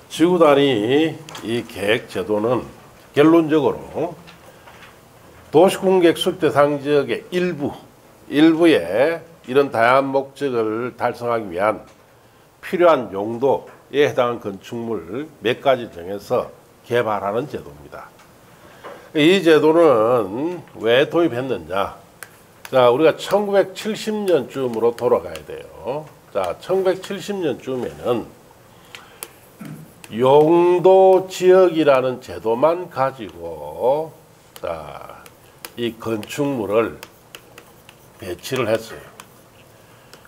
지구 단위 이 계획 제도는 결론적으로 도시공백 수립 대상 지역의 일부에 이런 다양한 목적을 달성하기 위한 필요한 용도에 해당하는 건축물 몇 가지 정해서 개발하는 제도입니다. 이 제도는 왜 도입했느냐? 자, 우리가 1970년쯤으로 돌아가야 돼요. 자, 1970년쯤에는 용도 지역이라는 제도만 가지고 자, 이 건축물을 배치를 했어요.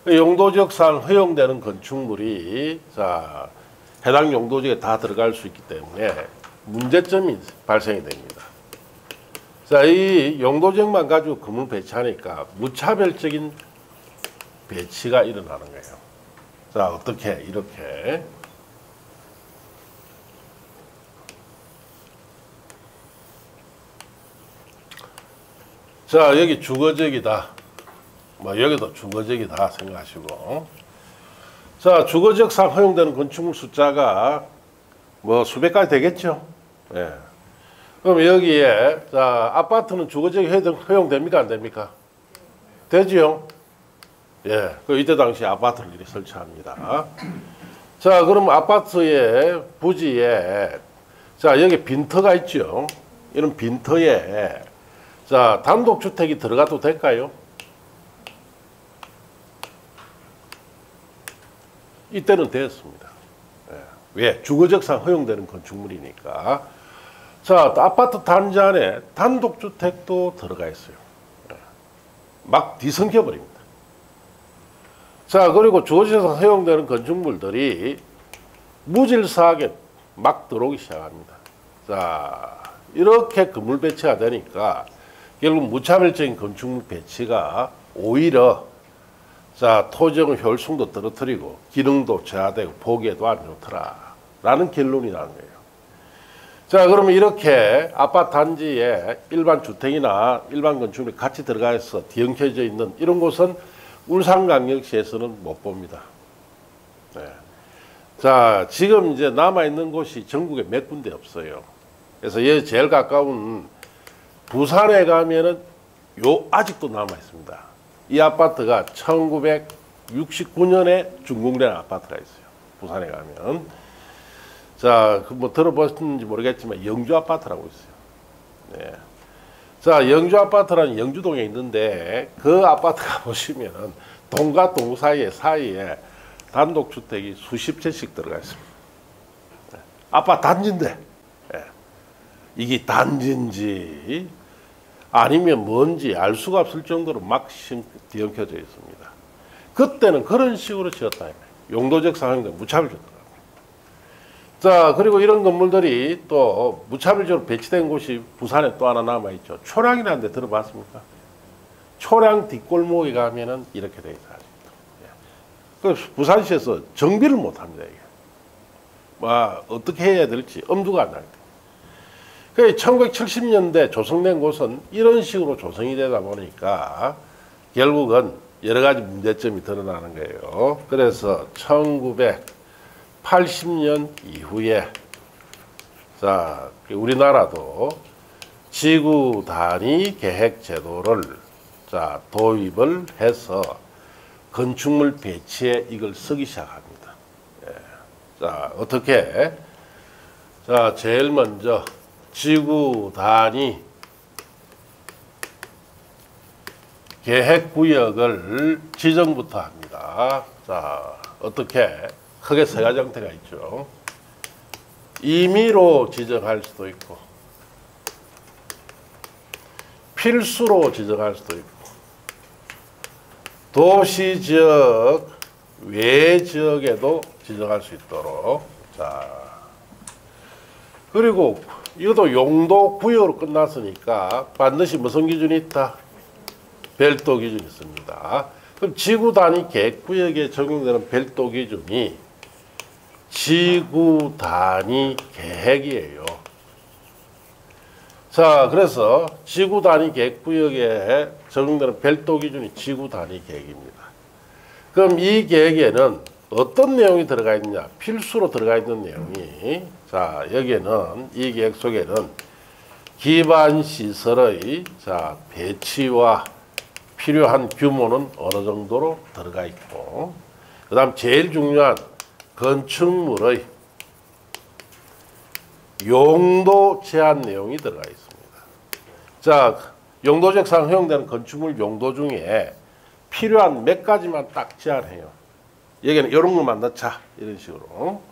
용도 지역상 허용되는 건축물이 자, 해당 용도 지역에 다 들어갈 수 있기 때문에 문제점이 발생이 됩니다. 자, 이 용도 지역만 가지고 건물 배치하니까 무차별적인 배치가 일어나는 거예요. 자, 어떻게 이렇게 자, 여기 주거지역이다. 뭐 여기도 주거지역이다 생각하시고, 자, 주거지역상 허용되는 건축물 숫자가 뭐 수백 가지 되겠죠. 예. 그럼 여기에 자, 아파트는 주거지역에 허용됩니까 안 됩니까? 되지요. 예. 그 이때 당시 아파트를 이렇게 설치합니다. 자, 그럼 아파트의 부지에 자, 여기 빈터가 있죠. 이런 빈터에 자, 단독주택이 들어가도 될까요? 이때는 되었습니다. 예. 왜? 주거지역상 허용되는 건축물이니까. 자, 아파트 단지 안에 단독주택도 들어가 있어요. 예. 막 뒤섞여버립니다. 자, 그리고 주거지역상 허용되는 건축물들이 무질서하게 막 들어오기 시작합니다. 자, 이렇게 건물 배치가 되니까 결국 무차별적인 건축물 배치가 오히려 자, 토지의 효율성도 떨어뜨리고 기능도 저하되고 보기에도 안 좋더라라는 결론이 나는 거예요. 자, 그러면 이렇게 아파트 단지에 일반 주택이나 일반 건축물이 같이 들어가서 뒤엉켜져 있는 이런 곳은 울산광역시에서는 못 봅니다. 네. 자, 지금 이제 남아있는 곳이 전국에 몇 군데 없어요. 그래서 얘 제일 가까운 부산에 가면은 아직도 남아있습니다. 이 아파트가 1969년에 준공된 아파트가 있어요. 부산에 가면. 자, 뭐 들어보셨는지 모르겠지만 영주 아파트라고 있어요. 네. 자, 영주 아파트라는 영주동에 있는데 그 아파트 가보시면은 동과 동 사이에 단독주택이 수십 채씩 들어가 있습니다. 네. 아파트 단지인데 네. 이게 단지인지 아니면 뭔지 알 수가 없을 정도로 막 뒤엉켜져 있습니다. 그때는 그런 식으로 지었다. 용도적 상황인데 무차별적으로. 자, 그리고 이런 건물들이 또 무차별적으로 배치된 곳이 부산에 또 하나 남아있죠. 초량이라는 데 들어봤습니까? 초량 뒷골목에 가면은 이렇게 돼 있어요. 그 부산시에서 정비를 못 합니다. 이게. 뭐 어떻게 해야 될지 엄두가 안 나요. 1970년대 조성된 곳은 이런 식으로 조성이 되다 보니까 결국은 여러 가지 문제점이 드러나는 거예요. 그래서 1980년 이후에 자, 우리나라도 지구 단위 계획 제도를 자, 도입을 해서 건축물 배치에 이걸 쓰기 시작합니다. 예. 자, 어떻게? 자, 제일 먼저 지구 단위 계획구역을 지정부터 합니다. 자, 어떻게? 크게 세 가지 형태가 있죠. 임의로 지정할 수도 있고, 필수로 지정할 수도 있고, 도시지역 외 지역에도 지정할 수 있도록. 자, 그리고 이것도 용도 구역으로 끝났으니까 반드시 무슨 기준이 있다? 별도 기준이 있습니다. 그럼 지구 단위 계획구역에 적용되는 별도 기준이 지구 단위 계획이에요. 자, 그래서 지구 단위 계획구역에 적용되는 별도 기준이 지구 단위 계획입니다. 그럼 이 계획에는 어떤 내용이 들어가 있냐? 필수로 들어가 있는 내용이, 자, 여기에는, 이 계획 속에는 기반 시설의, 자, 배치와 필요한 규모는 어느 정도로 들어가 있고, 그 다음 제일 중요한 건축물의 용도 제한 내용이 들어가 있습니다. 자, 용도적상 허용되는 건축물 용도 중에 필요한 몇 가지만 딱 제한해요. 여기는 이런 것만 넣자, 이런 식으로.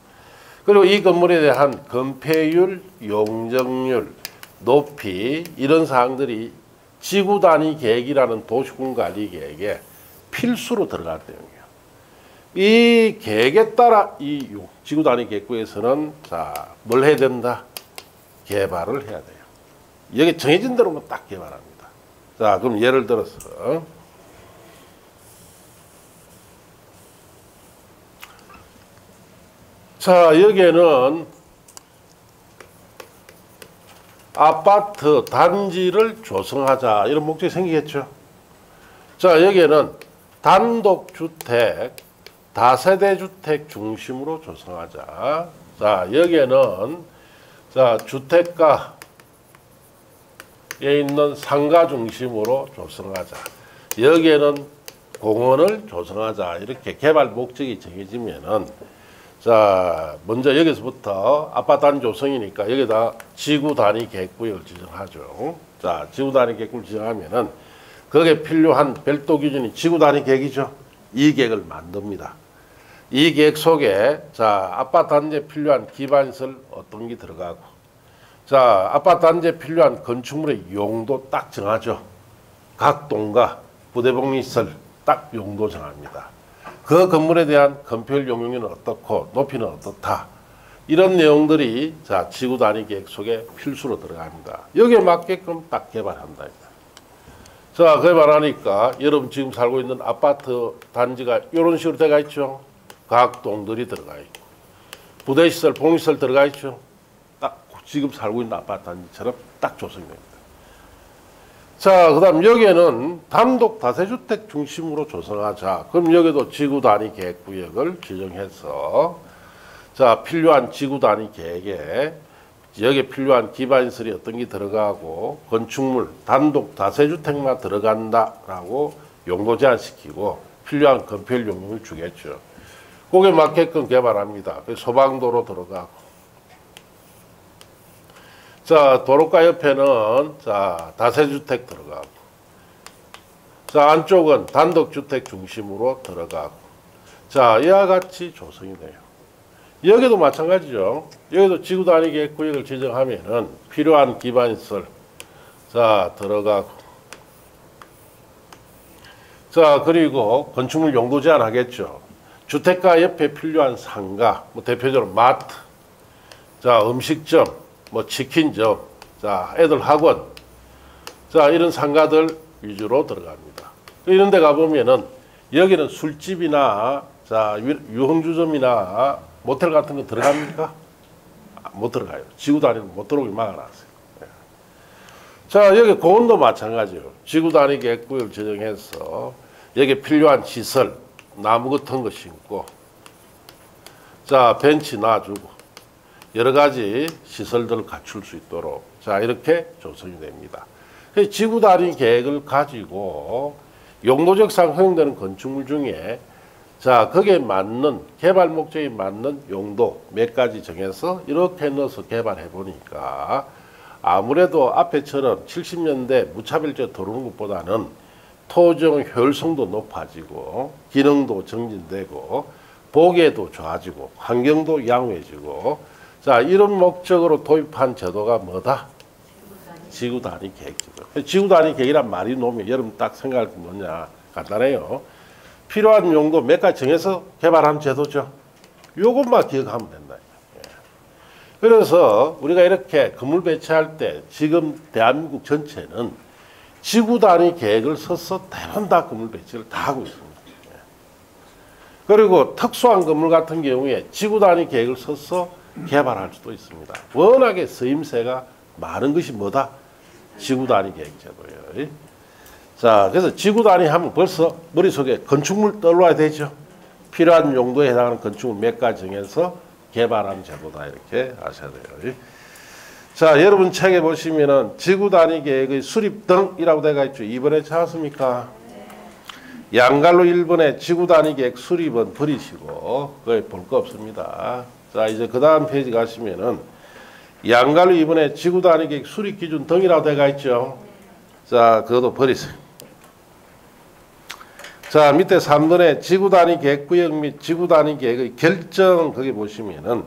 그리고 이 건물에 대한 건폐율, 용적률, 높이 이런 사항들이 지구 단위 계획이라는 도시군 관리 계획에 필수로 들어갈 내용이에요. 이 계획에 따라 이 지구 단위 계획부에서는 자, 뭘 해야 된다? 개발을 해야 돼요. 여기 정해진 대로만 딱 개발합니다. 자, 그럼 예를 들어서 자, 여기에는 아파트 단지를 조성하자 이런 목적이 생기겠죠. 자, 여기에는 단독주택, 다세대주택 중심으로 조성하자. 자, 여기에는 자, 주택가에 있는 상가 중심으로 조성하자. 여기에는 공원을 조성하자. 이렇게 개발 목적이 정해지면은 자, 먼저 여기서부터 아파트 단지 조성이니까 여기다 지구 단위 계획구역을 지정하죠. 자, 지구 단위 계획구역을 지정하면은 거기에 필요한 별도 기준이 지구 단위 계획이죠. 이 계획을 만듭니다. 이 계획 속에 자, 아파트 단지에 필요한 기반시설 어떤 게 들어가고, 자, 아파트 단지에 필요한 건축물의 용도 딱 정하죠. 각 동가 부대복리시설 딱 용도 정합니다. 그 건물에 대한 건폐율 용적률은 어떻고 높이는 어떻다. 이런 내용들이 자, 지구 단위 계획 속에 필수로 들어갑니다. 여기에 맞게끔 딱 개발한다. 자, 개발하니까 여러분 지금 살고 있는 아파트 단지가 이런 식으로 들어가 있죠. 각 동들이 들어가 있고 부대시설, 복리시설 들어가 있죠. 딱 지금 살고 있는 아파트 단지처럼 딱 조성됩니다. 자, 그 다음 여기에는 단독 다세주택 중심으로 조성하자. 그럼 여기도 지구 단위 계획구역을 지정해서 자, 필요한 지구 단위 계획에 여기에 필요한 기반시설이 어떤 게 들어가고 건축물 단독 다세주택만 들어간다라고 용도 제한시키고 필요한 건폐율 용적을 주겠죠. 거기에 맞게끔 개발합니다. 소방도로 들어가고 자, 도로가 옆에는 자, 다세주택 들어가고 자, 안쪽은 단독주택 중심으로 들어가고 자, 이와 같이 조성이 돼요. 여기도 마찬가지죠. 여기도 지구 단위 계획구역을 지정하면은 필요한 기반시설 자, 들어가고 자, 그리고 건축물 용도 제한하겠죠. 주택가 옆에 필요한 상가, 뭐 대표적으로 마트, 자, 음식점, 뭐 치킨점, 자, 애들 학원, 자, 이런 상가들 위주로 들어갑니다. 이런 데 가보면은 여기는 술집이나 자, 유흥주점이나 모텔 같은 거 들어갑니까? 못 들어가요. 지구 단위는 못 들어오게 막아놨어요. 자, 여기 공원도 마찬가지예요. 지구 단위 계획구역을 지정해서 여기 필요한 시설, 나무 같은 거 심고 자, 벤치 놔주고 여러 가지 시설들을 갖출 수 있도록 자, 이렇게 조성이 됩니다. 지구 단위 계획을 가지고 용도적상 허용되는 건축물 중에 자, 거기에 맞는 개발 목적에 맞는 용도 몇 가지 정해서 이렇게 넣어서 개발해 보니까 아무래도 앞에처럼 70년대 무차별적 도로는 것보다는 토지용 효율성도 높아지고 기능도 정진되고 보기에도 좋아지고 환경도 양호해지고 자, 이런 목적으로 도입한 제도가 뭐다? 지구 단위 계획제도. 지구 단위 계획이란 말이 놓으면 여러분 딱 생각할 게 뭐냐? 간단해요. 필요한 용도 몇 가지 정해서 개발한 제도죠. 요것만 기억하면 된다. 그래서 우리가 이렇게 건물 배치할 때 지금 대한민국 전체는 지구 단위 계획을 써서 대부분 다 건물 배치를 다 하고 있습니다. 그리고 특수한 건물 같은 경우에 지구 단위 계획을 써서 개발할 수도 있습니다. 워낙에 쓰임새가 많은 것이 뭐다? 지구 단위 계획 제도예요. 자, 그래서 지구 단위 하면 벌써 머릿속에 건축물 떠올라야 되죠. 필요한 용도에 해당하는 건축물 몇 가지 정해서 개발한 제도다 이렇게 아셔야 돼요. 자, 여러분 책에 보시면은 지구 단위 계획의 수립 등이라고 되어 있죠. 2번에 찾았습니까? 양갈로 1번에 지구 단위 계획 수립은 버리시고 그게 볼 거 없습니다. 자, 이제 그 다음 페이지 가시면은 양갈로 2번에 지구 단위 계획 수립 기준 등이라고 되어 있죠. 자, 그것도 버리세요. 자, 밑에 3번에 지구 단위 계획구역 및 지구 단위 계획의 결정 거기 보시면은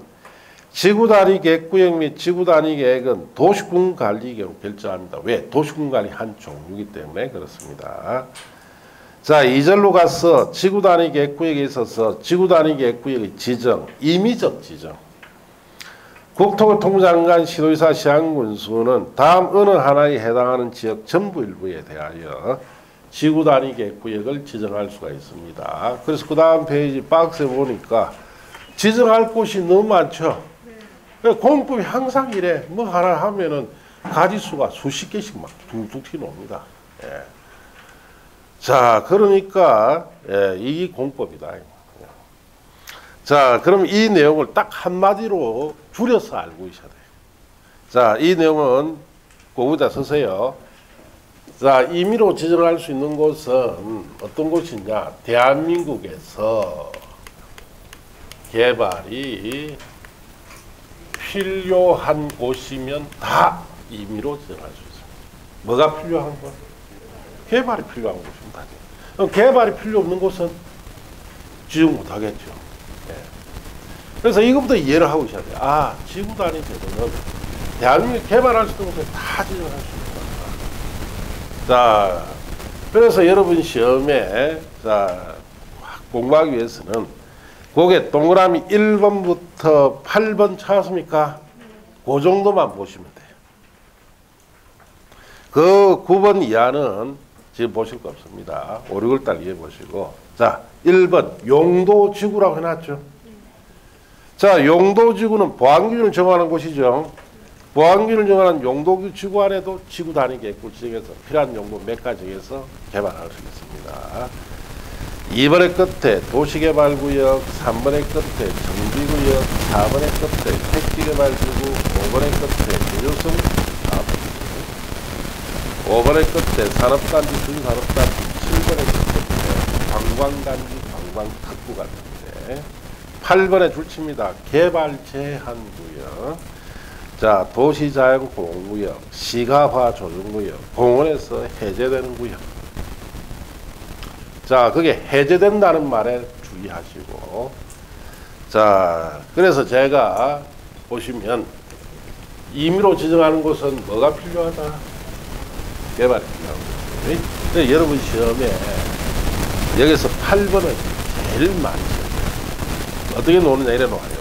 지구 단위 계획구역 및 지구 단위 계획은 도시군 관리 경우 결정합니다. 왜? 도시군 관리 한 종류이기 때문에 그렇습니다. 자, 2절로 가서 지구 단위 계획구역에 있어서 지구 단위 계획구역의 지정, 임의적 지정. 국토교통부 장관 시도지사 시장군수는 다음 어느 하나에 해당하는 지역 전부 일부에 대하여 지구 단위 계획구역을 지정할 수가 있습니다. 그래서 그 다음 페이지 박스에 보니까 지정할 곳이 너무 많죠. 공법이 항상 이래. 뭐 하나 하면은 가지수가 수십 개씩 막 툭툭 튀어나옵니다. 예. 자, 그러니까 이 공법이다. 자, 그럼 이 내용을 딱 한마디로 줄여서 알고 있어야 돼요. 자, 이 내용은 고구자 쓰세요. 자, 임의로 지정할 수 있는 곳은 어떤 곳이냐? 대한민국에서 개발이 필요한 곳이면 다 임의로 지정할 수 있습니다. 뭐가 필요한 곳? 개발이 필요한 곳이면 다지. 그럼 개발이 필요 없는 곳은 지정 못 하겠죠. 예. 그래서 이것부터 이해를 하고 있어야 돼요. 아, 지구 단위 제도는 대한민국 개발할 수 있는 곳에 다 지정할 수 있다. 자, 그래서 여러분 시험에 자 공부하기 위해서는 거기에 동그라미 1번부터 8번 찾았습니까? 그 정도만 보시면 돼요. 그 9번 이하는 지금 보실 거 없습니다. 5, 6월달 이해 보시고. 자, 1번 용도지구라고 해놨죠. 자, 용도지구는 보안기준을 정하는 곳이죠. 보안기준을 정하는 용도지구 안에도 지구 단위 계획을 지정해서 필요한 용도 몇 가지 정해서 개발할 수 있습니다. 2번의 끝에 도시개발구역, 3번의 끝에 정비구역, 4번의 끝에 택지개발지구, 5번의 끝에 제조성 사업지구, 5번의 끝에 산업단지, 준산업단지, 7번의 끝에 관광단지, 관광특구가 있는데 8번에 줄칩니다. 개발제한구역, 자, 도시자연공원구역, 시가화조정구역, 공원에서 해제되는 구역. 자, 그게 해제된다는 말에 주의하시고. 자, 그래서 제가 보시면 임의로 지정하는 곳은 뭐가 필요하다? 개발이 필요한 거죠. 근데 여러분 시험에 여기서 8번은 제일 많이 써요. 어떻게 노느냐 이래 놓아요.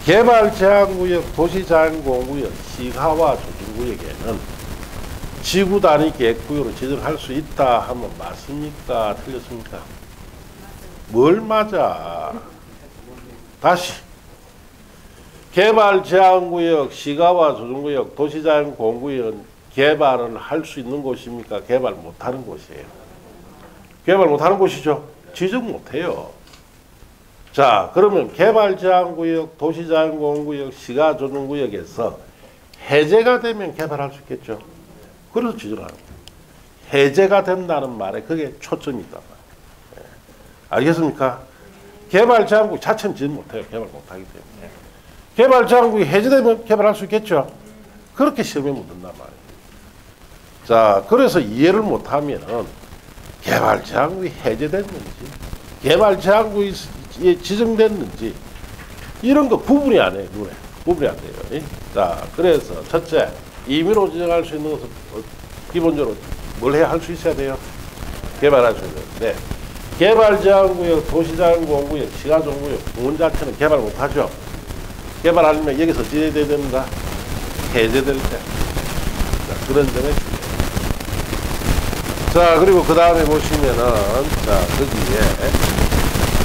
개발제한구역, 도시자연공원구역, 시가화 조정구역에는 지구 단위 계획구역으로 지정할 수 있다 하면 맞습니까? 틀렸습니까? 뭘 맞아? 다시. 개발제한구역, 시가화 조정구역, 도시자연공원구역은 개발을 할 수 있는 곳입니까? 개발 못하는 곳이에요. 개발 못하는 곳이죠. 지정 못해요. 자, 그러면 개발제한구역, 도시자연공원구역, 시가조정구역에서 해제가 되면 개발할 수 있겠죠. 그래서 지정하는 거예요. 해제가 된다는 말에 그게 초점이 있단 말이에요. 네. 알겠습니까? 개발제한구역 자체는 지정 못해요. 개발 못하기 때문에. 개발제한구역이 해제되면 개발할 수 있겠죠. 그렇게 시험에 묻는단 말이에요. 자, 그래서 이해를 못하면 개발제한구역이 해제됐는지, 개발제한구역이 지정됐는지 이런 거 구분이 안 해요. 눈에. 구분이 안 돼요. 자, 그래서 첫째, 임의로 지정할 수 있는 것은 기본적으로 뭘 해야 할 수 있어야 돼요? 개발할 수 있는데, 개발제한구역, 도시자연공원구역, 시가조정구역, 공원 자체는 개발 못하죠. 개발하려면 여기서 지정돼야 됩니다. 해제될 때. 자, 그런 점에 주의해요. 자, 그리고 그 다음에 보시면은, 자, 거기에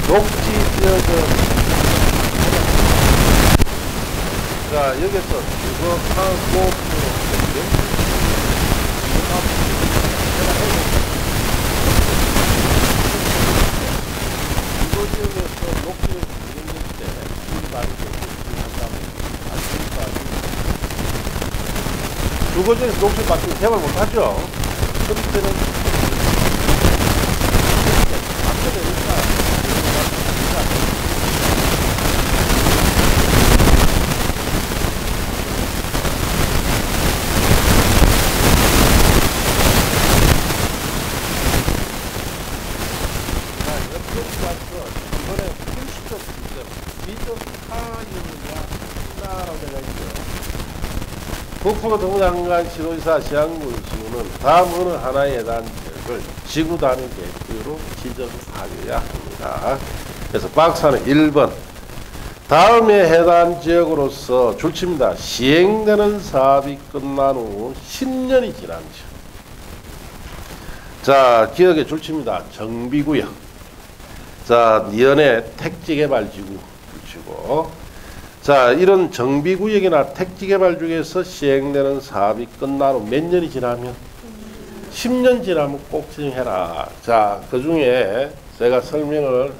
녹지 지역은 자, 여기서 주거하고 지역에서 녹지를 진행될 때 주거 단위 계획을 한다면 주거 지역에서 녹지 받으면 개발 못하죠. 그럴 때는 이번에 필수적 지적 타인이냐 되어 있죠. 국토부 장관 지도지사 시행부 지구는 다음 어느 하나에 대한 지역을 지구 단위 계획으로 지정하여야 합니다. 그래서 박사는 1번 다음에 해당 지역으로서 줄칩니다. 시행되는 사업이 끝난 후 10년이 지난 지역. 자, 기억에 줄칩니다. 정비구역. 자, 니은의 택지개발지구 줄치고. 자, 이런 정비구역이나 택지개발 중에서 시행되는 사업이 끝난 후 몇 년이 지나면? 10년 지나면 꼭 지정해라. 자, 그 중에 제가 설명을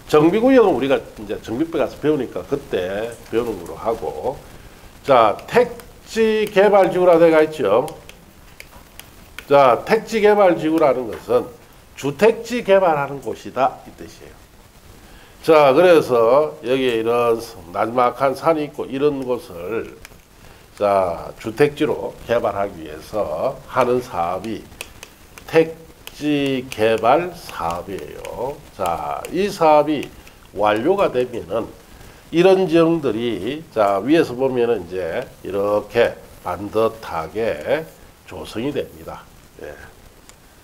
정비구역은 우리가 이제 정비법에 가서 배우니까 그때 배우는 걸로 하고, 자, 택지개발지구라 되어 있죠. 자, 택지개발지구라는 것은 주택지 개발하는 곳이다 이 뜻이에요. 자, 그래서 여기에 이런 나지막한 산이 있고 이런 곳을 자 주택지로 개발하기 위해서 하는 사업이 택지 개발 사업이에요. 자, 이 사업이 완료가 되면은 이런 지형들이 자 위에서 보면은 이제 이렇게 반듯하게 조성이 됩니다. 예.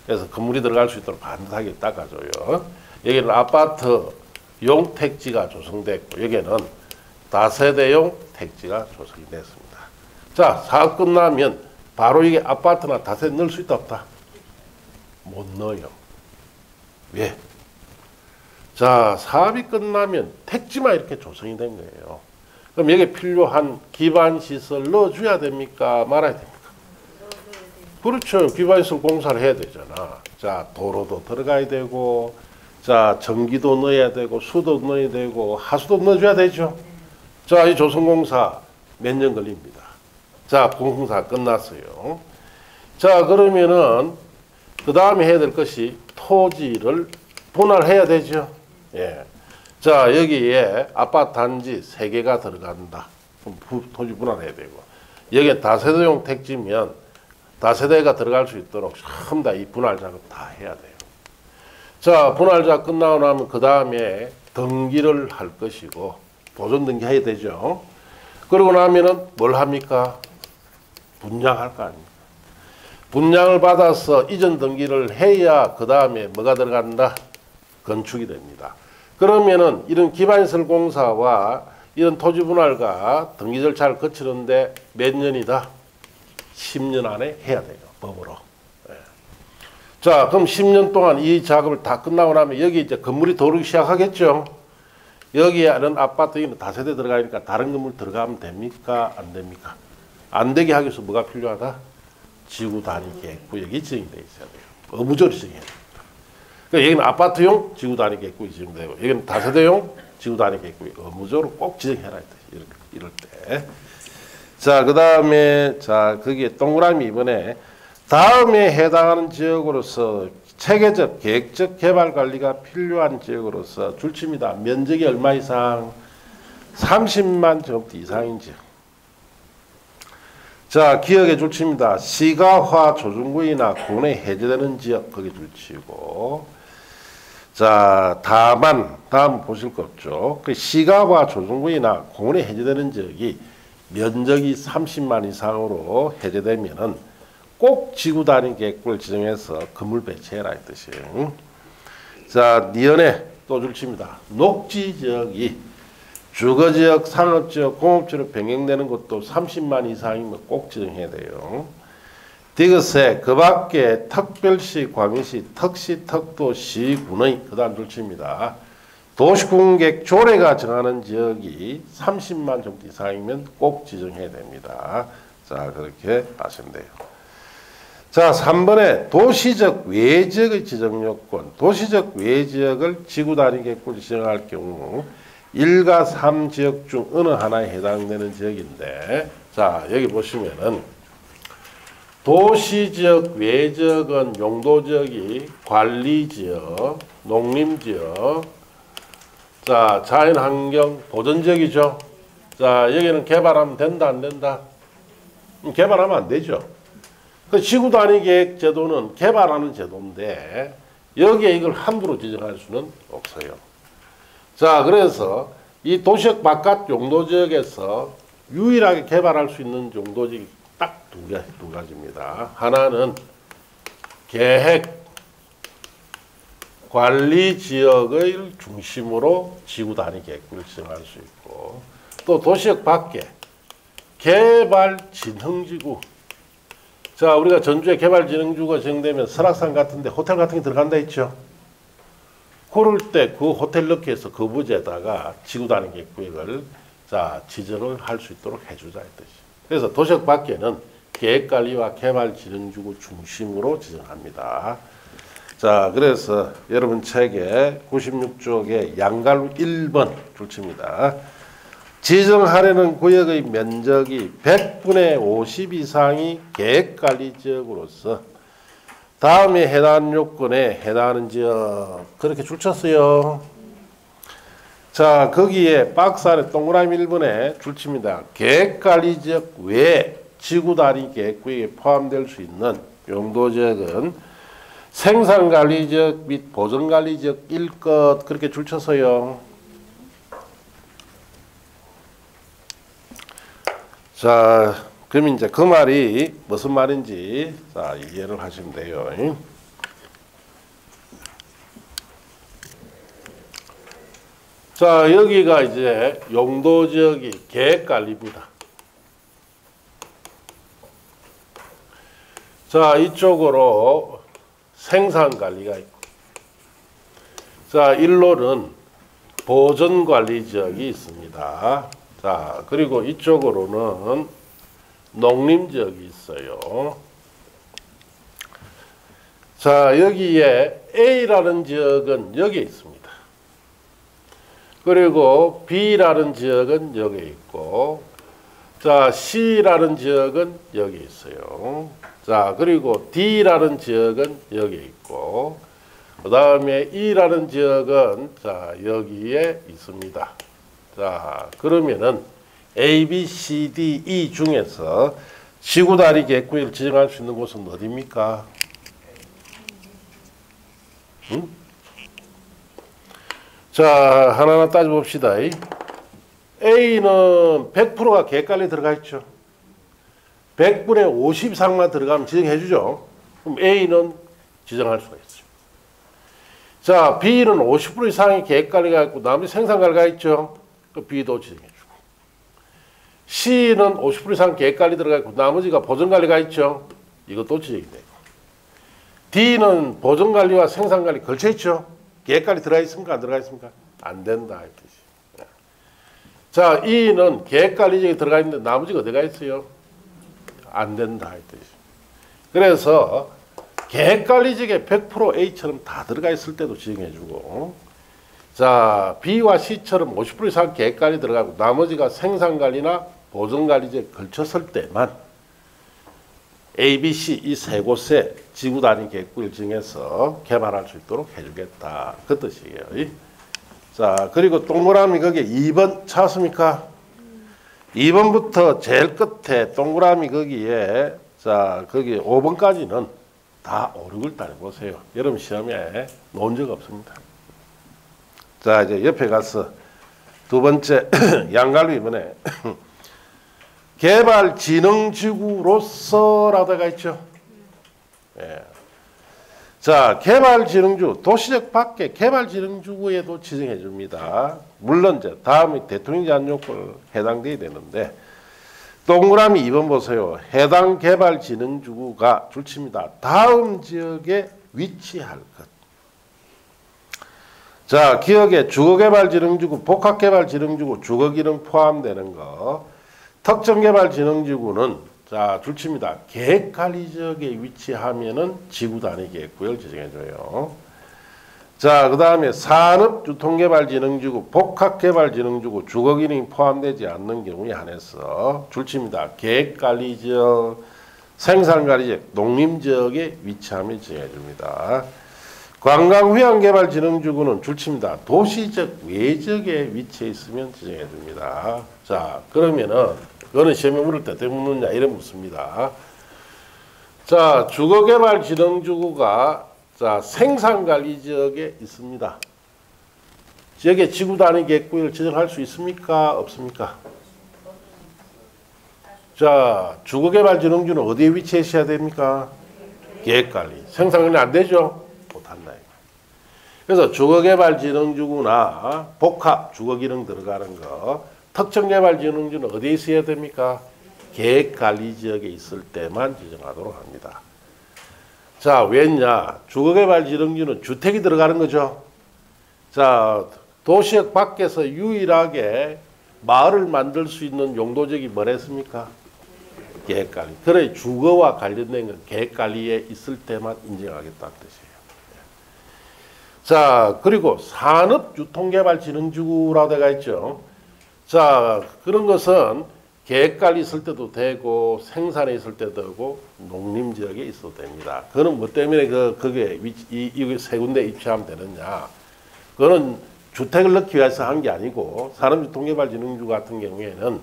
그래서 건물이 들어갈 수 있도록 반듯하게 닦아줘요. 여기는 아파트용 택지가 조성됐고 여기는 다세대용 택지가 조성이 됐습니다. 자, 사업 끝나면 바로 이게 아파트나 다세대 넣을 수 있다 없다? 못 넣어요. 왜? 자, 사업이 끝나면 택지만 이렇게 조성이 된 거예요. 그럼 여기에 필요한 기반시설 넣어줘야 됩니까? 말아야 됩니까? 그렇죠. 기반시설 공사를 해야 되잖아. 자, 도로도 들어가야 되고, 자, 전기도 넣어야 되고, 수도 넣어야 되고, 하수도 넣어줘야 되죠. 자, 이 조성공사 몇 년 걸립니다. 자, 공사 끝났어요. 자, 그러면은, 그 다음에 해야 될 것이 토지를 분할해야 되죠. 예. 자, 여기에 아파트 단지 3개가 들어간다. 그럼 토지 분할해야 되고, 여기에 다세대용 택지면 다세대가 들어갈 수 있도록 전부 다 이 분할 작업 다 해야 돼요. 자, 분할 작업 끝나고 나면 그 다음에 등기를 할 것이고 보존 등기 해야 되죠. 그러고 나면은 뭘 합니까? 분양할 거 아닙니까? 분양을 받아서 이전 등기를 해야 그 다음에 뭐가 들어간다? 건축이 됩니다. 그러면은 이런 기반시설 공사와 이런 토지 분할과 등기 절차를 거치는데 몇 년이다? 10년 안에 해야 돼요. 법으로. 예. 자, 그럼 10년 동안 이 작업을 다 끝나고 나면 여기 이제 건물이 들어오기 시작하겠죠. 여기에는 아파트에는 다세대 들어가니까 다른 건물 들어가면 됩니까? 안 됩니까? 안 되게 하기 위해서 뭐가 필요하다? 지구 단위 계획구역이 지정이 되어 있어야 돼요. 의무적으로 지정해야 됩니다. 그러니까 여기는 아파트용 지구 단위 계획구역이 지정되고 여기는 다세대용 지구 단위 계획구역 의무적으로 꼭 지정해라. 이럴 때. 자, 그 다음에, 자, 거기에 동그라미 이번에 다음에 해당하는 지역으로서 체계적, 계획적 개발 관리가 필요한 지역으로서 줄칩니다. 면적이 얼마 이상? 30만 제곱미터 이상인 지역. 자, 기억에 줄칩니다. 시가화 조정구이나 공내 해제되는 지역, 거기 줄치고. 자, 다음 보실 거 없죠. 그 시가화 조정구이나 공내 해제되는 지역이 면적이 30만 이상으로 해제되면은 꼭 지구 단위 계획구를 지정해서 건물 배치해라 이 뜻이에요. 자, 니은에 또 줄칩니다. 녹지 지역이 주거지역, 상업지역, 공업지로 변경되는 것도 30만 이상이면 꼭 지정해야 돼요. 디귿에 그 밖에 특별시, 광역시, 특시, 특도시, 군의 그 다음 줄칩니다. 도시공객 조례가 정하는 지역이 30만 정도 이상이면 꼭 지정해야 됩니다. 자, 그렇게 하시면 돼요. 자, 3번에 도시적 외지역의 지정 요건. 도시적 외지역을 지구 단위 객구로 지정할 경우 1과 3 지역 중 어느 하나에 해당되는 지역인데, 자, 여기 보시면은 도시지역 외지역은 용도지역이 관리지역, 농림지역, 자, 자연환경 보전지역이죠. 자, 여기는 개발하면 된다, 안 된다? 개발하면 안 되죠. 그 지구 단위 계획 제도는 개발하는 제도인데 여기에 이걸 함부로 지정할 수는 없어요. 자, 그래서 이 도시역 바깥 용도지역에서 유일하게 개발할 수 있는 용도지역이 딱 두 가지입니다. 하나는 계획 관리 지역을 중심으로 지구 단위 계획을 지정할 수 있고, 또 도시역 밖에 개발 진흥지구. 자, 우리가 전주에 개발 진흥지구가 지정되면 설악산 같은데 호텔 같은 게 들어간다 했죠. 그럴 때 그 호텔 넣기에서 그 부지에다가 지구 단위 계획을 자 지정을 할 수 있도록 해주자 이 뜻이. 그래서 도시역 밖에는 계획관리와 개발진흥지구 중심으로 지정합니다. 자, 그래서 여러분 책에 96쪽에 양갈로 1번 줄칩니다. 지정하려는 구역의 면적이 100분의 50 이상이 계획관리지역으로서 다음에 해당 요건에 해당하는 지역, 그렇게 줄쳤어요. 자, 거기에 박스 안에 동그라미 1번에 줄칩니다. 계획관리지역 외에 지구단위 계획구역에 포함될 수 있는 용도지역은 생산관리지역 및 보전관리지역일 것, 그렇게 줄쳐서요. 자, 그럼 이제 그 말이 무슨 말인지 자 이해를 하시면 돼요. 자, 여기가 이제 용도지역이 계획관리부다. 자, 이쪽으로 생산관리가 있고, 자, 일로는 보전관리지역이 있습니다. 자, 그리고 이쪽으로는 농림지역이 있어요. 자, 여기에 A라는 지역은 여기에 있습니다. 그리고 B라는 지역은 여기에 있고, 자, C라는 지역은 여기에 있어요. 자, 그리고 D라는 지역은 여기에 있고, 그 다음에 E라는 지역은 자, 여기에 있습니다. 자, 그러면은 A, B, C, D, E 중에서 지구다리 계획구역을 지정할 수 있는 곳은 어디입니까? 응? 자, 하나하나 따져봅시다. A는 100%가 계획관리에 들어가 있죠. 100분의 50 이상만 들어가면 지정해 주죠. 그럼 A는 지정할 수가 있어요. 자, B는 50% 이상의 계획관리가 있고 나머지 생산관리가 있죠. 그 B도 지정해 주고. C는 50% 이상 계획관리 들어가 있고 나머지가 보전관리가 있죠. 이것도 지정이 되고. D는 보전관리와 생산관리 걸쳐 있죠. 계획관리 들어가 있습니까? 안 들어가 있습니까? 안 된다 이 뜻이. 자, E는 계획관리지역에 들어가 있는데 나머지가 어디가 있어요? 안 된다 이 뜻이. 그래서 계획관리지역에 100% A처럼 다 들어가 있을 때도 지정해주고, 자, B와 C처럼 50% 이상 계획관리 들어가고 나머지가 생산관리나 보전관리지역에 걸쳤을 때만 A, B, C 이 세 곳에 지구단위 계획구역을 정해서 개발할 수 있도록 해주겠다 그 뜻이에요. 자, 그리고 동그라미 거기에 2번 찾습니까? 2번부터 제일 끝에 동그라미 거기에 자, 거기 5번까지는 다 오륙을 따라보세요. 여러분 시험에 놓은 적 없습니다. 자, 이제 옆에 가서 두 번째 양갈로 이번에 개발진흥지구로서라다가 있죠. 예. 자, 개발진흥지구, 도시적 밖에 개발진흥지구에도 지정해 줍니다. 물론 이제 다음에 대통령 제한 요건을 해당돼야 되는데, 동그라미 2번 보세요. 해당 개발진흥지구가 줄칩니다. 다음 지역에 위치할 것. 자, 기억에 주거개발진흥지구, 복합개발진흥지구, 주거기능 포함되는 거. 특정개발진흥지구는 자, 줄칩니다. 계획관리 지역에 위치하면은 지구 단위 계획구역을 지정해줘요. 자, 그 다음에 산업유통개발진흥지구, 복합개발진흥지구, 주거기능이 포함되지 않는 경우에 한해서 줄칩니다. 계획관리지역, 생산관리지역, 농림지역에 위치함을 지정해줍니다. 관광휴양개발진흥지구는 줄칩니다. 도시적 외적에 위치해 있으면 지정해줍니다. 자, 그러면은 그거는 시험에 물을 때 어떻게 묻느냐 이래 묻습니다. 자, 주거개발진흥지구가 자, 생산관리지역에 있습니다. 지역에 지구단위 계획구역을 지정할 수 있습니까? 없습니까? 자, 주거개발진흥지구는 어디에 위치해 있어야 됩니까? 계획관리. 생산관리 안 되죠? 못한다. 그래서 주거개발진흥지구나 복합 주거기능 들어가는 거, 특정개발진흥지구는 어디에 있어야 됩니까? 계획관리지역에 있을 때만 지정하도록 합니다. 자, 왜냐? 주거개발진흥지구는 주택이 들어가는 거죠. 자, 도시역 밖에서 유일하게 마을을 만들 수 있는 용도적이 뭐랬습니까? 계획관리. 그래, 주거와 관련된 건 계획관리에 있을 때만 인정하겠다는 뜻이에요. 자, 그리고 산업유통개발진흥지구라고 되어 있죠. 자, 그런 것은 계획관리 있을 때도 되고 생산에 있을 때도 되고 농림지역에 있어도 됩니다. 그거는 뭐 때문에 그게 이 세 군데 입주하면 되느냐? 그거는 주택을 넣기 위해서 한 게 아니고 산업유통개발진흥지구 같은 경우에는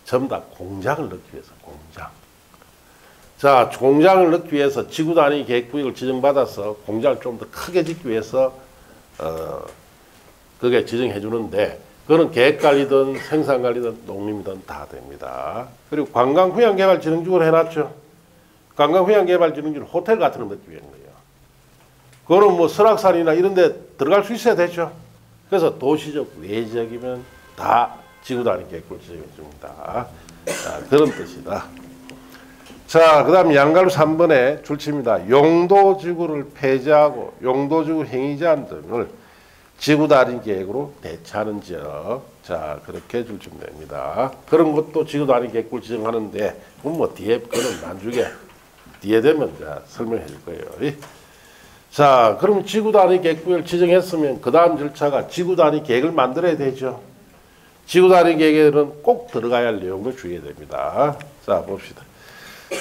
전부 다 공장을 넣기 위해서 공장. 자, 공장을 넣기 위해서 지구 단위 계획구역을 지정받아서 공장을 좀 더 크게 짓기 위해서 그게 지정해 주는데. 그거는 계획관리든 생산관리든 농림이든 다 됩니다. 그리고 관광휴양개발진흥지구를 해놨죠. 관광휴양개발진흥지구는 호텔 같은 거 넣기 위한 거예요. 그거는 뭐 설악산이나 이런 데 들어갈 수 있어야 되죠. 그래서 도시적 외적이면 다 지구단위 계획을 지정해 줍니다. 자, 그런 뜻이다. 자, 그 다음 양가로 3번에 줄칩니다. 용도지구를 폐지하고 용도지구 행위제한 등을 지구단위 계획으로 대체하는 지역. 자, 그렇게 줄치면 됩니다. 그런 것도 지구단위 계획을 지정하는데, 그건 뭐 뒤에, 그거는 나중에, 뒤에 되면 자, 설명해 줄 거예요. 자, 그럼 지구단위 계획을 지정했으면 그 다음 절차가 지구단위 계획을 만들어야 되죠. 지구단위 계획에는 꼭 들어가야 할 내용을 주의해야 됩니다. 자, 봅시다.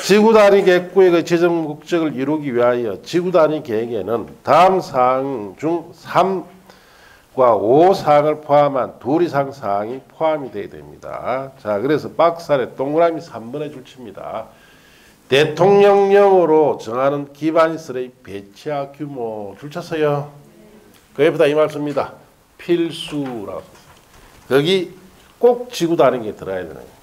지구단위 계획구역의 지정 목적을 이루기 위하여 지구단위 계획에는 다음 사항 중 3과 5 사항을 포함한 2 이상 사항이 포함이 되어야 됩니다. 자, 그래서 박스 안에 동그라미 3번에 줄칩니다. 대통령령으로 정하는 기반시설의 배치와 규모 줄쳤어요. 그 옆에다 이 말씀입니다. 필수라고 썼어요. 여기 꼭 지구단위 계획 들어야 되는 거예요.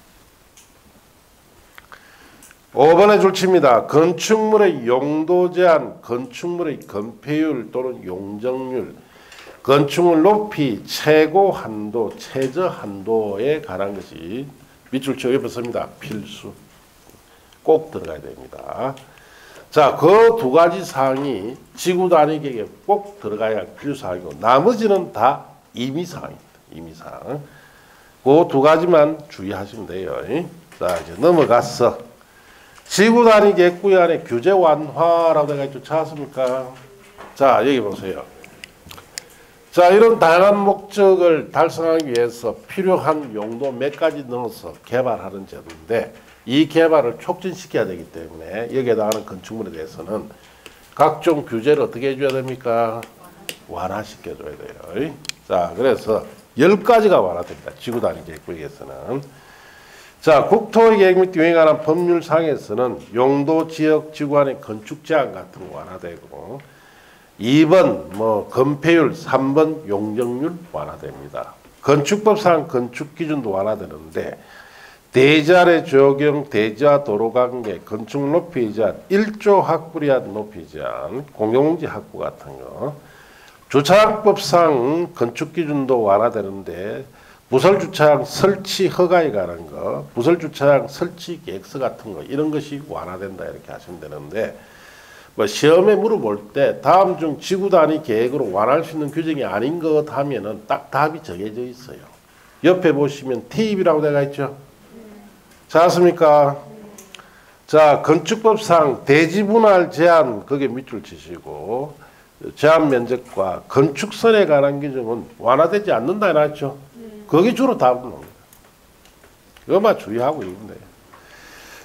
5번에 줄칩니다. 건축물의 용도 제한, 건축물의 건폐율 또는 용적률, 건축물 높이, 최고 한도, 최저 한도에 관한 것이 밑줄 치고 옆에 씁니다. 필수. 꼭 들어가야 됩니다. 자, 그 두 가지 사항이 지구 단위 계획에 꼭 들어가야 할 필수사항이고 나머지는 다 임의사항입니다. 임의사항. 그 두 가지만 주의하시면 돼요. 자, 이제 넘어가서 지구 단위 계획구역 안에 규제 완화라고 되어 있죠. 찾았습니까? 자, 여기 보세요. 자, 이런 다양한 목적을 달성하기 위해서 필요한 용도 몇 가지 넣어서 개발하는 제도인데 이 개발을 촉진시켜야 되기 때문에 여기에다 하는 건축물에 대해서는 각종 규제를 어떻게 해줘야 됩니까? 완화시켜줘야 돼요. 자, 그래서 10가지가 완화됩니다. 지구 단위 계획구역에서는. 자, 국토의 계획 및 유행에 관한 법률상에서는 용도 지역 지구 안의 건축 제한 같은 거 완화되고 2번 뭐 건폐율, 3번 용적률 완화됩니다. 건축법상 건축 기준도 완화되는데 대지안의 적용, 대지와 도로 관계, 건축 높이 제한, 1조 확보리한 높이 제한, 공용지 확보 같은 거. 주차장법상 건축 기준도 완화되는데 부설주차장 설치 허가에 관한 거, 부설주차장 설치 계획서 같은 거 이런 것이 완화된다 이렇게 하시면 되는데 뭐 시험에 물어볼 때 다음 중 지구 단위 계획으로 완화할 수 있는 규정이 아닌 것 하면은 딱 답이 정해져 있어요. 옆에 보시면 TEB라고 되어 있죠. 찾았습니까? 자, 건축법상 대지분할 제한 거기에 밑줄 치시고 제한 면적과 건축선에 관한 규정은 완화되지 않는다 해놨죠. 거기 주로 답은 옵니다. 이것만 주의하고 있는데.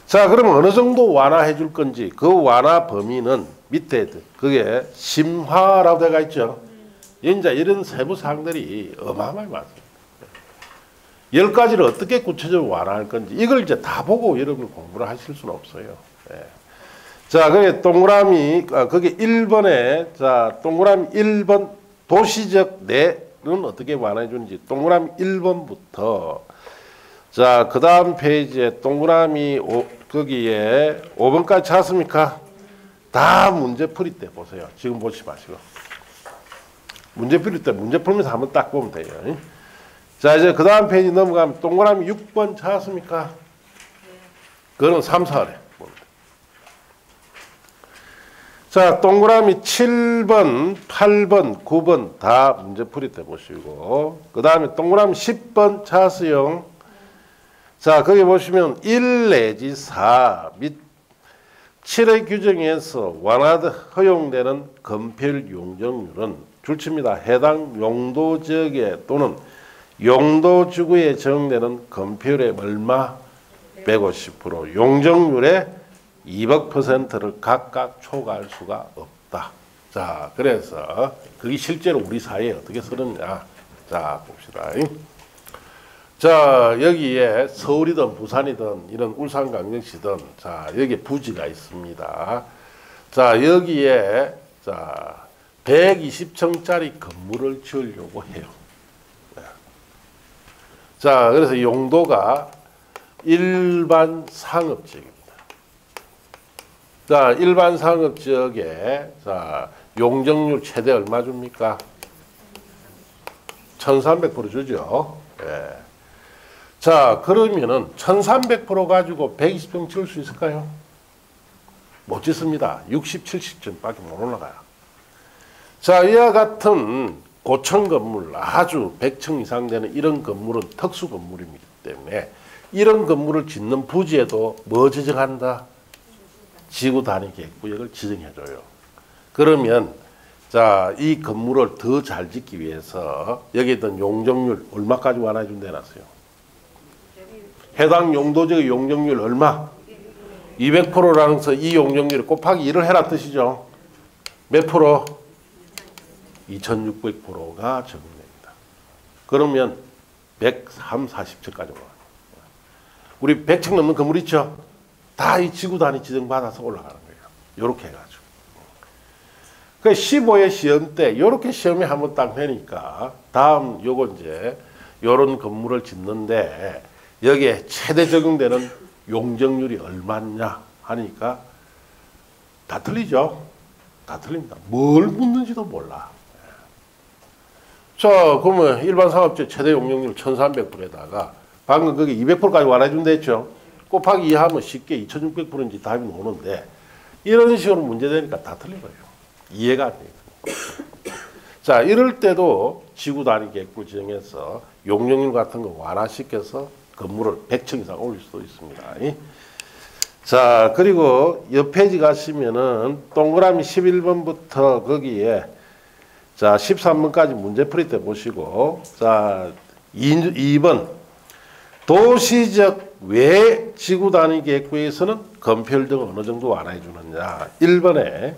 자, 그럼 어느 정도 완화해 줄 건지 그 완화 범위는 밑에 그게 심화라고 되어 있죠. 이제 이런 세부 사항들이 어마어마하게 많습니다. 10가지를 어떻게 구체적으로 완화할 건지 이걸 이제 다 보고 여러분 공부를 하실 수는 없어요. 예. 자, 그게 동그라미 거기 1번에 자, 동그라미 1번 도시적 내는 어떻게 완화해 주는지 동그라미 1번부터 자, 그다음 페이지에 동그라미 거기에 5번까지 찾았습니까? 다 문제 풀이 때 보세요. 지금 보지 마시고. 문제 풀이 때 문제 풀면서 한번 딱 보면 돼요. 자, 이제 그 다음 페이지 넘어가면 동그라미 6번 찾았습니까? 그거는 3, 4래. 자, 동그라미 7번, 8번, 9번 다 문제 풀이 때 보시고 그 다음에 동그라미 10번 찾았어요. 자, 거기 보시면 1 내지 4 및 7의 규정에서 허용되는 건폐율 용적률은 줄칩니다. 해당 용도 지역에 또는 용도 지구에 적용되는 건폐율의 얼마? 150%. 용적률의 200%를 각각 초과할 수가 없다. 자, 그래서 그게 실제로 우리 사회에 어떻게 쓰느냐. 자, 봅시다. 자, 여기에 서울이든 부산이든 이런 울산 광역시든 자, 여기에 부지가 있습니다. 자, 여기에 자, 120층짜리 건물을 지으려고 해요. 자, 그래서 용도가 일반 상업지역입니다. 자, 일반 상업지역에 자, 용적률 최대 얼마 줍니까? 1300% 주죠. 예. 자, 그러면은 1300% 가지고 120평 지을 수 있을까요? 못 짓습니다. 60, 70층밖에 못 올라가요. 자, 이와 같은 고층 건물, 아주 100층 이상 되는 이런 건물은 특수 건물이기 때문에 이런 건물을 짓는 부지에도 뭐 지정한다? 지구 단위 계획구역을 지정해줘요. 그러면 자, 이 건물을 더 잘 짓기 위해서 여기에 있던 용적률 얼마까지 완화해 준다 해놨어요? 해당 용도적 용적률 얼마? 200%라는 것은 이 용적률을 곱하기 1을 해라 뜻이죠. 몇 프로? 2600%가 적용됩니다. 그러면 130, 40층까지 올라가요. 우리 100층 넘는 건물 있죠? 다 이 지구 단위 지정 받아서 올라가는 거예요. 요렇게 해가지고. 그 15회 시험 때 요렇게 시험이 한번 딱 되니까 다음 요거 이제 요런 건물을 짓는데 여기에 최대 적용되는 용적률이 얼마냐 하니까 다 틀리죠? 다 틀립니다. 뭘 묻는지도 몰라. 자, 그러면 일반 상업지역 최대 용적률 1300%에다가 방금 거기 200%까지 완화해준다 했죠? 곱하기 2 하면 쉽게 2600%인지 답이 나오는데 이런 식으로 문제 되니까 다 틀린 거예요. 이해가 안 돼요. 자, 이럴 때도 지구 단위 계획을 지정해서 용적률 같은 거 완화시켜서 건물을 100층 이상 올릴 수도 있습니다. 자, 그리고 옆 페이지 가시면은 동그라미 11번부터 거기에 자, 13번까지 문제풀이 때 보시고 자, 2번 도시적 외 지구 단위 계획구에서는 건폐율 등을 어느 정도 완화해 주느냐. 1번에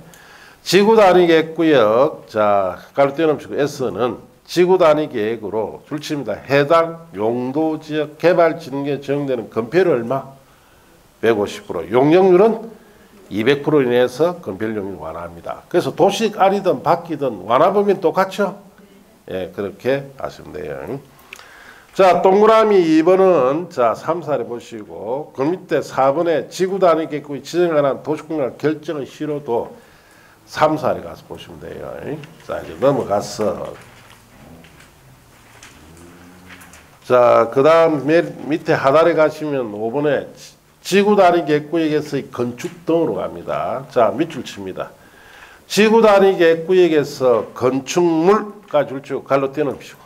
지구 단위 계획구역 자, 가로 띄워놓으시고 S는 지구 단위 계획으로 줄칩니다. 해당 용도 지역 개발 진행에 적용되는 건폐율 얼마? 150%. 용적률은 200%로 인해서 건폐율 용률 완화합니다. 그래서 도시 안이든 밖이든 완화 범위는 똑같죠? 예, 그렇게 아시면 돼요. 자, 동그라미 2번은 자, 3, 4를 보시고 그 밑에 4번에 지구 단위 계획구에 지정하는 도시공간 결정을 싫어도 3, 4를 가서 보시면 돼요. 자, 이제 넘어가서 자, 그 다음 밑에 하단에 가시면 5번에 지구 단위 계획구역에서의 건축 등으로 갑니다. 자, 밑줄 칩니다. 지구 단위 계획구역에서 건축물까지 줄쭉 갈로 떼놓으시고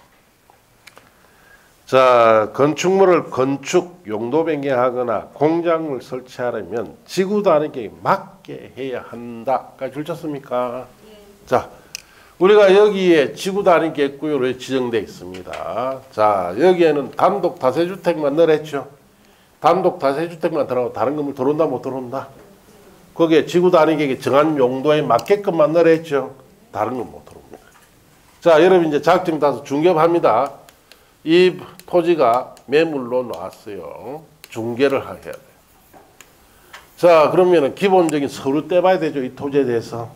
자, 건축물을 건축 용도 변경하거나 공장을 설치하려면 지구 단위계획에 맞게 해야 한다까지 줄쳤습니까? 자, 우리가 여기에 지구 단위 계획구역으로 지정되어 있습니다. 자, 여기에는 단독 다세주택만 넣으랬죠. 단독 다세주택만 들어가고 다른 건물 들어온다 못 들어온다? 거기에 지구 단위 계획에 정한 용도에 맞게끔만 넣으랬죠. 다른 건 못 들어옵니다. 자, 여러분 이제 자격증 따서 중개합니다. 이 토지가 매물로 나왔어요. 중개를 해야 돼요. 자, 그러면은 기본적인 서류 떼봐야 되죠. 이 토지에 대해서.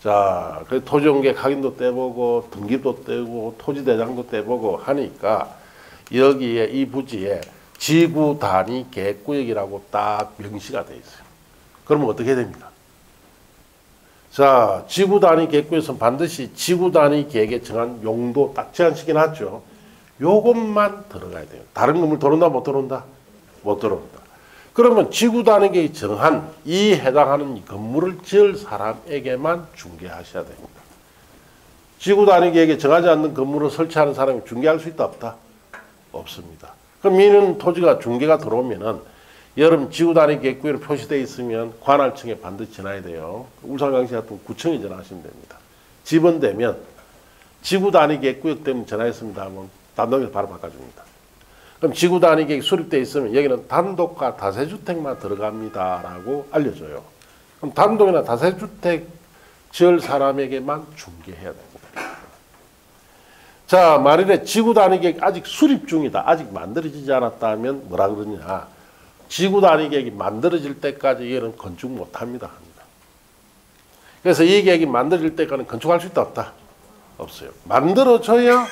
자, 그 토지공개 확인도 떼보고 등기도 떼고 토지대장도 떼보고 하니까 여기에 이 부지에 지구 단위 계획구역이라고 딱 명시가 돼 있어요. 그러면 어떻게 됩니까? 자, 지구 단위 계획구역에서는 반드시 지구 단위 계획에 정한 용도 딱 제한시켜 놨죠. 요것만 들어가야 돼요. 다른 건물 들어온다 못 들어온다? 못 들어온다. 그러면 지구 단위 계획에 정한 이 해당하는 이 건물을 지을 사람에게만 중개하셔야 됩니다. 지구 단위 계획에 정하지 않는 건물을 설치하는 사람이 중개할 수 있다 없다? 없습니다. 그럼 이는 토지가 중개가 들어오면은 여러분 지구 단위 계획구역으로 표시되어 있으면 관할청에 반드시 전화해야 돼요. 울산광시 같은 구청에 전화하시면 됩니다. 지번되면 지구 단위 계획구역 때문에 전화했습니다 하면 단독에서 바로 바꿔줍니다. 그럼 지구 단위 계획 수립되어 있으면 여기는 단독과 다세주택만 들어갑니다라고 알려줘요. 그럼 단독이나 다세주택 지을 사람에게만 중개해야 됩니다. 자, 만일에 지구 단위 계획 아직 수립 중이다. 아직 만들어지지 않았다 하면 뭐라 그러냐. 지구 단위 계획이 만들어질 때까지 얘는 건축 못합니다. 합니다. 그래서 이 계획이 만들어질 때까지는 건축할 수 있다 없다? 없어요. 만들어져야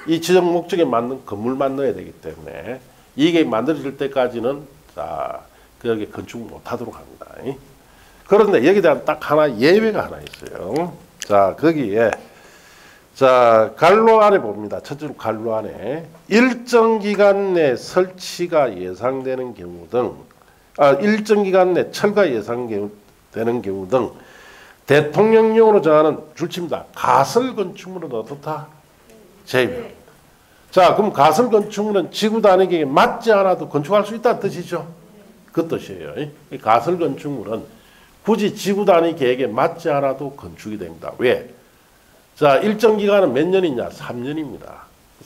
이 지정 목적에 맞는 건물만 넣어야 되기 때문에 이게 만들어질 때까지는 자, 그게 건축 못하도록 합니다. 그런데 여기에 대한 딱 하나 예외가 하나 있어요. 자, 거기에 자, 간로 안에 봅니다. 첫째로 간로 안에 일정 기간 내 설치가 예상되는 경우 등 일정 기간 내 철거 예상되는 경우 등 대통령령으로 정하는 줄칩니다. 가설 건축물은 어떻다? 제외. 자, 그럼 가설 건축물은 지구 단위 계획에 맞지 않아도 건축할 수 있다는 뜻이죠. 그 뜻이에요. 이 가설 건축물은 굳이 지구 단위 계획에 맞지 않아도 건축이 됩니다. 왜? 자, 일정 기간은 몇 년이냐? 3년입니다.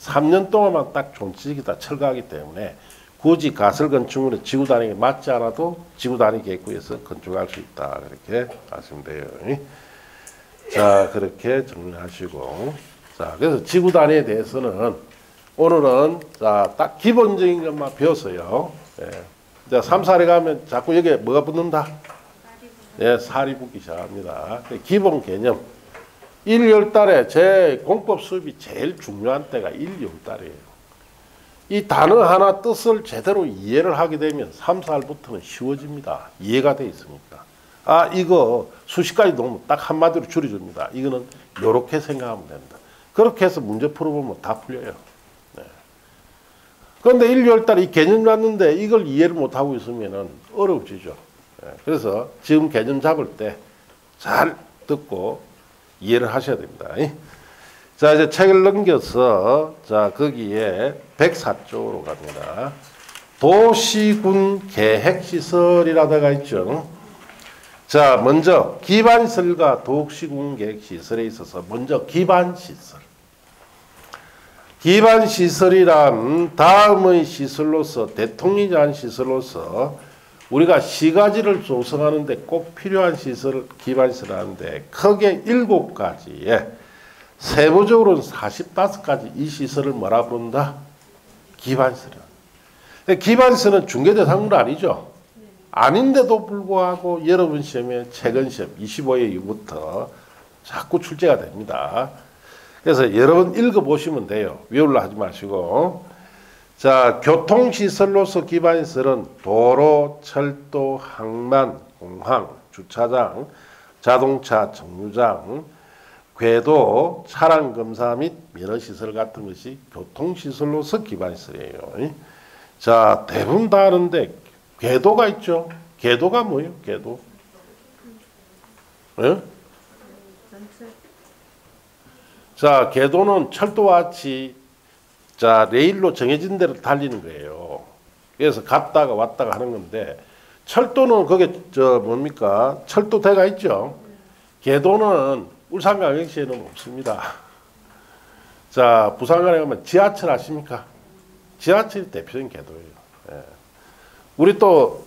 3년 동안만 딱 존치기다 철거하기 때문에 굳이 가설 건축물은 지구 단위에 맞지 않아도 지구 단위 계획구에서 건축할 수 있다. 그렇게 하시면 돼요. 자, 그렇게 정리하시고. 자, 그래서 지구 단위에 대해서는 오늘은 자, 딱 기본적인 것만 배웠어요. 예. 자, 3, 4에 가면 자꾸 여기에 뭐가 붙는다? 예, 살이 붙기 시작합니다. 기본 개념. 1, 10달에 제 공법 수업이 제일 중요한 때가 1, 10달이에요. 이 단어 하나 뜻을 제대로 이해를 하게 되면 3, 4부터는 쉬워집니다. 이해가 돼 있으니까. 아, 이거 수식까지 넣으면 딱 한마디로 줄여줍니다. 이거는 이렇게 생각하면 됩니다. 그렇게 해서 문제 풀어보면 다 풀려요. 네. 그런데 1, 10달 이 개념 났는데 이걸 이해를 못하고 있으면 어려워지죠. 네. 그래서 지금 개념 잡을 때 잘 듣고 이해를 하셔야 됩니다. 자, 이제 책을 넘겨서 자, 거기에 104쪽으로 갑니다. 도시군 계획시설이라다가 있죠. 자, 먼저 기반시설과 도시군 계획시설에 있어서 먼저 기반시설. 기반시설이란 다음의 시설로서 대통령이 정한 시설로서 우리가 시가지를 조성하는데 꼭 필요한 시설 기반시설 하는데 크게 7가지에 세부적으로는 45가지 이 시설을 뭐라 부른다? 기반시설. 기반시설은 중개대상물 아니죠? 아닌데도 불구하고 여러분 시험에 최근 시험 25회 이후부터 자꾸 출제가 됩니다. 그래서 여러 번 읽어보시면 돼요. 외우려 하지 마시고. 자, 교통시설로서 기반시설은 도로, 철도, 항만, 공항, 주차장, 자동차 정류장, 궤도, 차량 검사 및 면허시설 같은 것이 교통시설로서 기반시설이에요. 자, 대부분 다 아는데 궤도가 있죠. 궤도가 뭐예요? 궤도? 예? 자, 궤도는 철도와 같이 자, 레일로 정해진 대로 달리는 거예요. 그래서 갔다가 왔다가 하는 건데, 철도는 거기 뭡니까? 철도대가 있죠. 계도는 울산광역시에는 없습니다. 자, 부산간에 가면 지하철 아십니까? 지하철이 대표적인 계도예요. 예. 우리 또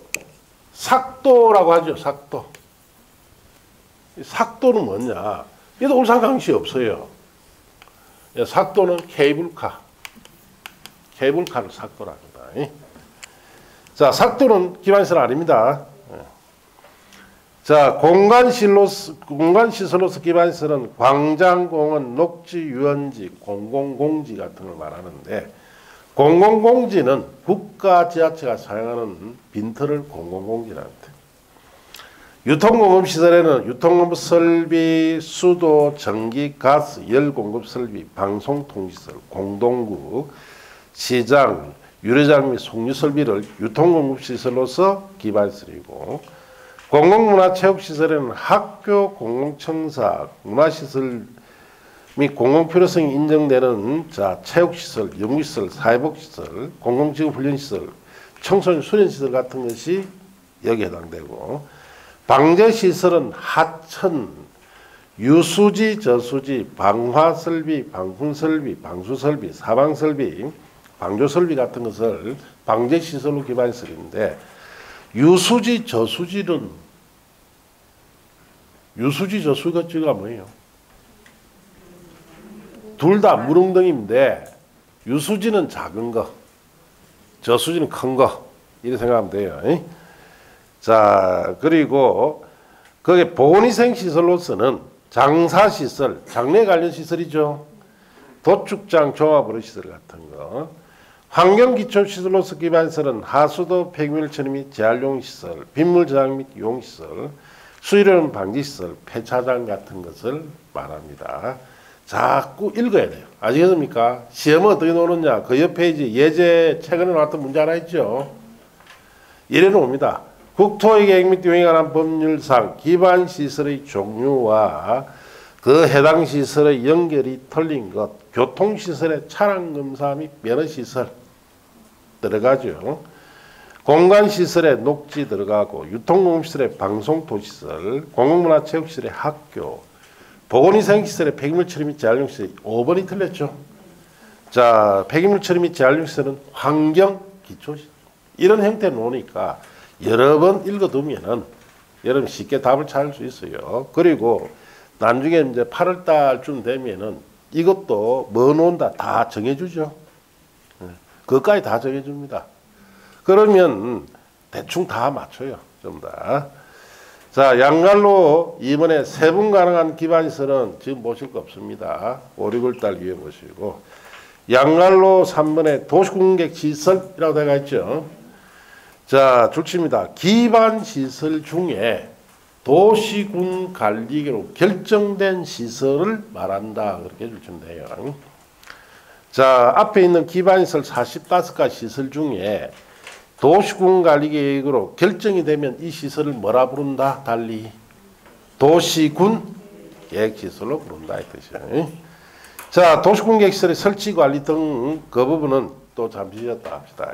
삭도라고 하죠. 삭도. 삭도는 뭐냐? 얘도 울산광역시에 없어요. 예, 삭도는 케이블카를 삭도랍니다. 자, 삭도는 기반시설 아닙니다. 자, 공간시설로서 기반시설은 광장, 공원, 녹지, 유원지, 공공공지 같은 걸 말하는데, 공공공지는 국가 지자체가 사용하는 빈터를 공공공지랍니다. 유통공급시설에는 유통공급설비, 수도, 전기, 가스, 열공급설비, 방송통신시설, 공동구, 시장, 유례장 및 송유설비를 유통공급시설로서 기반시설이고, 공공문화체육시설에는 학교, 공공청사, 문화시설 및 공공필요성이 인정되는 체육시설, 연구시설, 사회복지시설, 공공지구훈련시설, 청소년 수련시설 같은 것이 여기에 해당되고, 방제시설은 하천, 유수지, 저수지, 방화설비, 방풍설비, 방수설비, 사방설비, 방조설비 같은 것을 방제시설로 기반시설인데, 유수지, 저수지가 뭐예요? 둘 다 물웅덩이인데, 유수지는 작은 거, 저수지는 큰 거, 이렇게 생각하면 돼요. 자, 그리고 거기에 보건위생시설로서는 장사시설, 장례 관련 시설이죠. 도축장, 종합의료시설 같은 거. 환경기초시설로서 기반시설은 하수도, 폐기물 처리 및 재활용시설, 빗물 저장 및 용시설, 수질오염 방지시설, 폐차장 같은 것을 말합니다. 자꾸 읽어야 돼요. 아시겠습니까? 시험은 어떻게 나오느냐? 그 옆에 이제 예제 최근에 나왔던 문제 하나 있죠. 이래 놓습니다. 국토의 계획 및 운영에 관한 법률상 기반시설의 종류와 그 해당 시설의 연결이 틀린 것, 교통시설의 차량검사 및 면허시설 들어가죠. 공간시설에 녹지 들어가고, 유통공급시설에 방송도시설, 공공문화체육시설에 학교, 보건위생시설에 폐기물 처리 및 재활용시설. 5번이 틀렸죠. 자, 폐기물 처리 및 재활용시설은 환경기초시설. 이런 형태로 놓으니까 여러 번 읽어두면은 여러분 쉽게 답을 찾을 수 있어요. 그리고 나중에 이제 8월 달쯤 되면은 이것도 뭐 놓는다 다 정해주죠. 그것까지 다 정해줍니다. 그러면 대충 다 맞춰요. 좀 다. 자, 양갈로 이번에 세분 가능한 기반시설은 지금 보실 거 없습니다. 5, 6월 달 위에 보시고, 양갈로 3번에 도시공객시설이라고 되어 있죠. 자, 줄칩니다. 기반시설 중에 도시군 관리계로 결정된 시설을 말한다. 그렇게 줄치면 돼요. 자, 앞에 있는 기반시설 45가지 시설 중에 도시군 관리계획으로 결정이 되면 이 시설을 뭐라 부른다? 달리 도시군 계획시설로 부른다 이 뜻이에요. 자, 도시군 계획시설의 설치 관리 등 그 부분은 또 잠시 쉬었다 합시다.